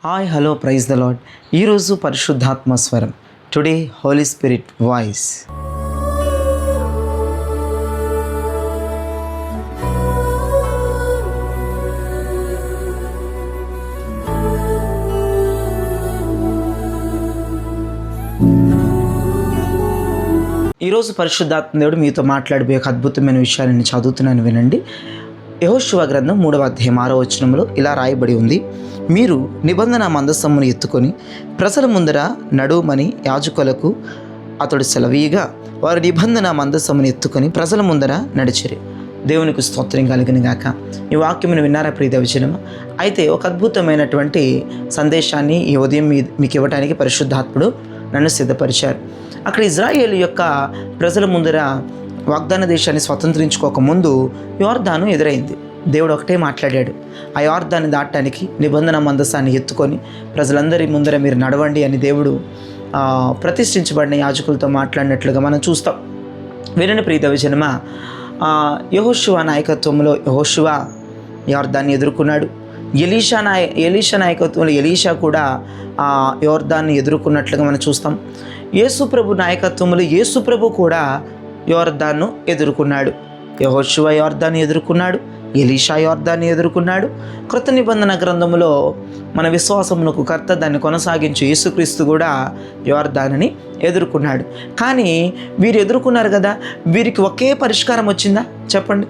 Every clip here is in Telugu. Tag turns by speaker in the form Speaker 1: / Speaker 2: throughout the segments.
Speaker 1: Hi hello praise the Lord. ఈరోజు పరిశుద్ధాత్మ స్వరం. Today Holy Spirit voice. ఈరోజు పరిశుద్ధాత్మ దేవుడు మీతో మాట్లాడిపోయే ఒక అద్భుతమైన విషయాన్ని చదువుతున్నాను, వినండి. యెహోషువ గ్రంథం 3వ అధ్యాయం 6వ వచనంలో ఇలా రాయబడి ఉంది: మీరు నిబంధన మందసమును ఎత్తుకొని ప్రజల ముందర నడుమని యాజకులకు అతడు సెలవీయగా వారు నిబంధన మందసమును ఎత్తుకొని ప్రజల ముందర నడిచిరి. దేవునికి స్తోత్రం కలిగిన గాక. ఈ వాక్యమును విన్నారా ప్రియ దైవజనమా? అయితే ఒక అద్భుతమైనటువంటి సందేశాన్ని ఈ ఉదయం మీకు ఇవ్వడానికి పరిశుద్ధాత్ముడు నన్ను సిద్ధపరిచారు. అక్కడ ఇజ్రాయేలు యొక్క ప్రజల ముందర వాగ్దాన దేశాన్ని స్వతంత్రించుకోక ముందు యోర్దాను ఎదురైంది. దేవుడు ఒకటే మాట్లాడాడు: ఆ యోర్దాన్ని దాటడానికి నిబంధన మందసాన్ని ఎత్తుకొని ప్రజలందరి ముందర మీరు నడవండి అని దేవుడు ప్రతిష్ఠించబడిన యాజకులతో మాట్లాడినట్లుగా మనం చూస్తాం. వినండి ప్రియ దైవజనమా, యెహోషువ నాయకత్వంలో యెహోషువ యోర్దాన్ని ఎదుర్కొన్నాడు. ఎలీషా నాయకత్వంలో ఎలీషా కూడా యోర్దాన్ని ఎదుర్కొన్నట్లుగా మనం చూస్తాం. యేసుప్రభు నాయకత్వంలో యేసుప్రభు కూడా యోర్దాను ఎదుర్కొన్నాడు. యెహోషువ యోర్దాన్ని ఎదుర్కొన్నాడు, ఎలీషా యోర్దాన్ని ఎదుర్కొన్నాడు. క్రొత్త నిబంధన గ్రంథంలో మన విశ్వాసమునకు కర్త, దాన్ని కొనసాగించు యేసుక్రీస్తు కూడా యోర్దానుని ఎదుర్కొన్నాడు. కానీ వీరు ఎదుర్కొన్నారు కదా, వీరికి ఒకే పరిష్కారం వచ్చిందా చెప్పండి?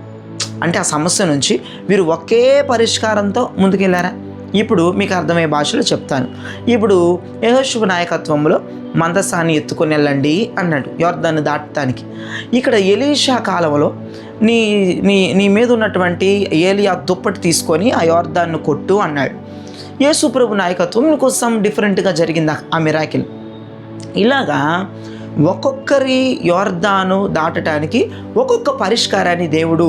Speaker 1: అంటే ఆ సమస్య నుంచి వీరు ఒకే పరిష్కారంతో ముందుకెళ్ళారా? ఇప్పుడు మీకు అర్థమయ్యే భాషలో చెప్తాను. ఇప్పుడు యెహోషువ నాయకత్వంలో మందసాన్ని ఎత్తుకొని వెళ్ళండి అన్నాడు యోర్దాన్ని దాటడానికి. ఇక్కడ ఎలీషా కాలంలో నీ నీ నీ మీద ఉన్నటువంటి ఏలియా దుప్పటి తీసుకొని ఆ యోర్దాన్ని కొట్టు అన్నాడు. యేసుప్రభు నాయకత్వం కోసం డిఫరెంట్గా జరిగింది ఆ మిరాకిల్. ఇలాగా ఒక్కొక్కరి యోర్దాను దాటడానికి ఒక్కొక్క పరిష్కారాన్ని దేవుడు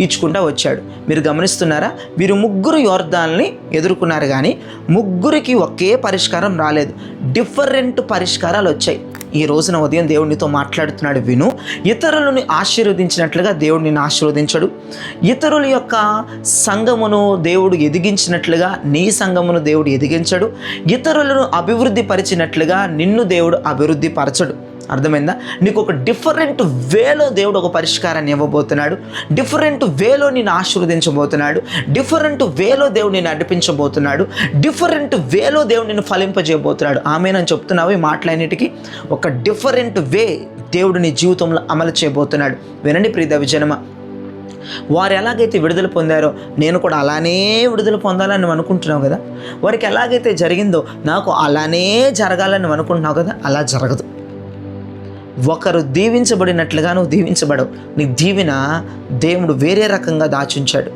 Speaker 1: ఇచ్చుకుంటూ వచ్చాడు. మీరు గమనిస్తున్నారా? వీరు ముగ్గురు యోర్దాన్ని ఎదుర్కొన్నారు, కానీ ముగ్గురికి ఒకే పరిష్కారం రాలేదు. డిఫరెంట్ పరిష్కారాలు వచ్చాయి. ఈ రోజున ఉదయం దేవునితో మాట్లాడుతున్నాడు, విను. ఇతరులను ఆశీర్వదించినట్లుగా దేవుడు నిన్ను ఆశీర్వదించడు. ఇతరుల యొక్క సంఘమును దేవుడు ఎదిగించినట్లుగా నీ సంఘమును దేవుడు ఎదిగించడు. ఇతరులను అభివృద్ధి పరిచినట్లుగా నిన్ను దేవుడు అభివృద్ధి పరచడు. అర్థమైందా? నీకు ఒక డిఫరెంట్ వేలో దేవుడు ఒక పరిష్కారాన్ని ఇవ్వబోతున్నాడు. డిఫరెంట్ వేలో నేను ఆశీర్వదించబోతున్నాడు. డిఫరెంట్ వేలో దేవుడు నేను నడిపించబోతున్నాడు. డిఫరెంట్ వేలో దేవుడు నిన్ను ఫలింపజేయబోతున్నాడు. ఆమేనని చెప్తున్నావు. ఈ మాటలన్నిటికీ ఒక డిఫరెంట్ వే దేవుడు నీ జీవితంలో అమలు చేయబోతున్నాడు. వినండి ప్రియ దైవజనమా, వారు ఎలాగైతే విడుదల పొందారో నేను కూడా అలానే విడుదల పొందాలని నువ్వు అనుకుంటున్నావు కదా. వారికి ఎలాగైతే జరిగిందో నాకు అలానే జరగాలని నువ్వు అనుకుంటున్నావు కదా. అలా జరగదు. ఒకరు దీవించబడినట్లుగా నువ్వు దీవించబడవు. నీ దీవెన దేవుడు వేరే రకంగా దాచుంచాడు.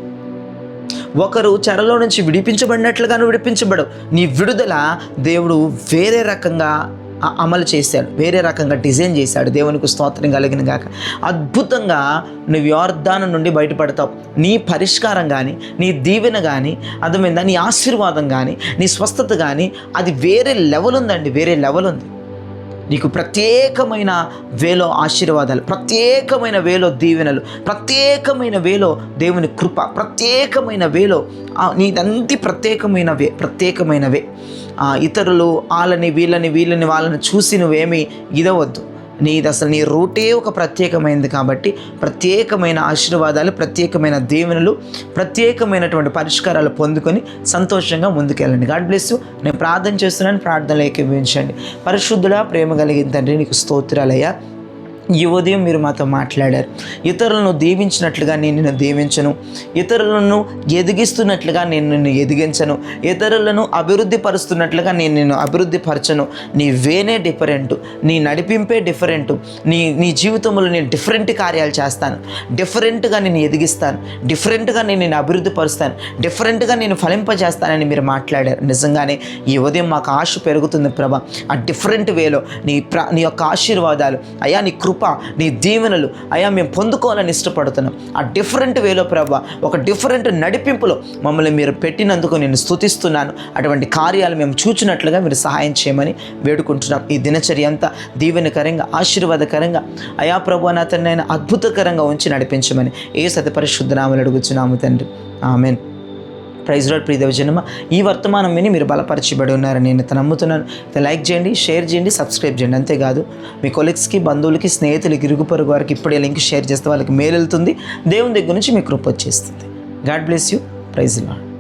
Speaker 1: ఒకరు చెరలో నుంచి విడిపించబడినట్లుగా నువ్వు విడిపించబడవు. నీ విడుదల దేవుడు వేరే రకంగా అమలు చేశాడు, వేరే రకంగా డిజైన్ చేశాడు. దేవునికి స్తోత్రం కలిగిన గాక. అద్భుతంగా నువ్వు యోర్దాను నుండి బయటపడతావు. నీ పరిష్కారం కానీ, నీ దీవెన కానీ, అర్థమైందా, నీ ఆశీర్వాదం కానీ, నీ స్వస్థత కానీ, అది వేరే లెవెల్ ఉందండి, వేరే లెవెల్ ఉంది. నీకు ప్రత్యేకమైన వేలో ఆశీర్వాదాలు, ప్రత్యేకమైన వేలో దీవెనలు, ప్రత్యేకమైన వేలో దేవుని కృప, ప్రత్యేకమైన వేలో నీదంతి ప్రత్యేకమైనవే. ఇతరులు వీళ్ళని వాళ్ళని చూసి నువ్వేమీ ఇదవద్దు. నీ రూటే ఒక ప్రత్యేకమైనది కాబట్టి ప్రత్యేకమైన ఆశీర్వాదాలు, ప్రత్యేకమైన దీవెనలు, ప్రత్యేకమైనటువంటి పరిష్కారాలు పొందుకొని సంతోషంగా ముందుకెళ్ళండి. God bless you. నేను ప్రార్థన చేస్తున్నాను, ప్రార్థనలు ఏకీభవించండి. పరిశుద్ధుడా, ప్రేమ కలిగిన తండ్రి, నీకు స్తోత్రాలయ్యా. ఈ ఉదయం మీరు మాతో మాట్లాడారు. ఇతరులను దీవించినట్లుగా నేను నిన్ను దీవించను, ఇతరులను ఎదిగిస్తున్నట్లుగా నేను నిన్ను ఎదిగించను, ఇతరులను అభివృద్ధి పరుస్తున్నట్లుగా నేను నిన్ను అభివృద్ధి పరచను. నీ వేనే డిఫరెంట్, నీ నడిపింపే డిఫరెంట్. నీ జీవితంలో నేను డిఫరెంట్ కార్యాలు చేస్తాను, డిఫరెంట్గా నేను ఎదిగిస్తాను, డిఫరెంట్గా నేను నిన్ను అభివృద్ధి పరుస్తాను, డిఫరెంట్గా నేను ఫలింపజేస్తానని మీరు మాట్లాడారు. నిజంగానే ఈ ఉదయం మాకు ఆశ పెరుగుతుంది ప్రభా. ఆ డిఫరెంట్ వేలో నీ యొక్క ఆశీర్వాదాలు అయ్యా, నీ కృప, నీ దీవెనలు అయ్యా మేము పొందుకోవాలని ఇష్టపడుతున్నాం. ఆ డిఫరెంట్ వేలో ప్రభా, ఒక డిఫరెంట్ నడిపింపులో మమ్మల్ని మీరు పెట్టినందుకు నేను స్తుతిస్తున్నాను. అటువంటి కార్యాలు మేము చూచినట్లుగా మీరు సహాయం చేయమని వేడుకుంటున్నాం. ఈ దినచర్య అంతా దీవెనకరంగా, ఆశీర్వాదకరంగా అయా ప్రభు నా తండ్రి అద్భుతకరంగా ఉంచి నడిపించమని యేసు అతి పరిశుద్ధ నామములో అడుగుచున్నాము తండ్రి. ఆమేన్. ప్రైజ్ లార్డ్ ప్రియ దైవజనమ. ఈ వర్తమానం విని మీరు బలపరచబడి ఉన్నారని నేను నమ్ముతున్నాను. లైక్ చేయండి, షేర్ చేయండి, సబ్స్క్రైబ్ చేయండి. అంతేకాదు మీ కొలీగ్స్కి, బంధువులకి, స్నేహితులకి, ఇరుగు పొరుగు వారికి ఇప్పుడే లింక్ షేర్ చేస్తే వాళ్ళకి మేలు వెళ్తుంది. దేవుని దగ్గర నుంచి మీ కృప వచ్చేస్తుంది. God bless you. Praise lord.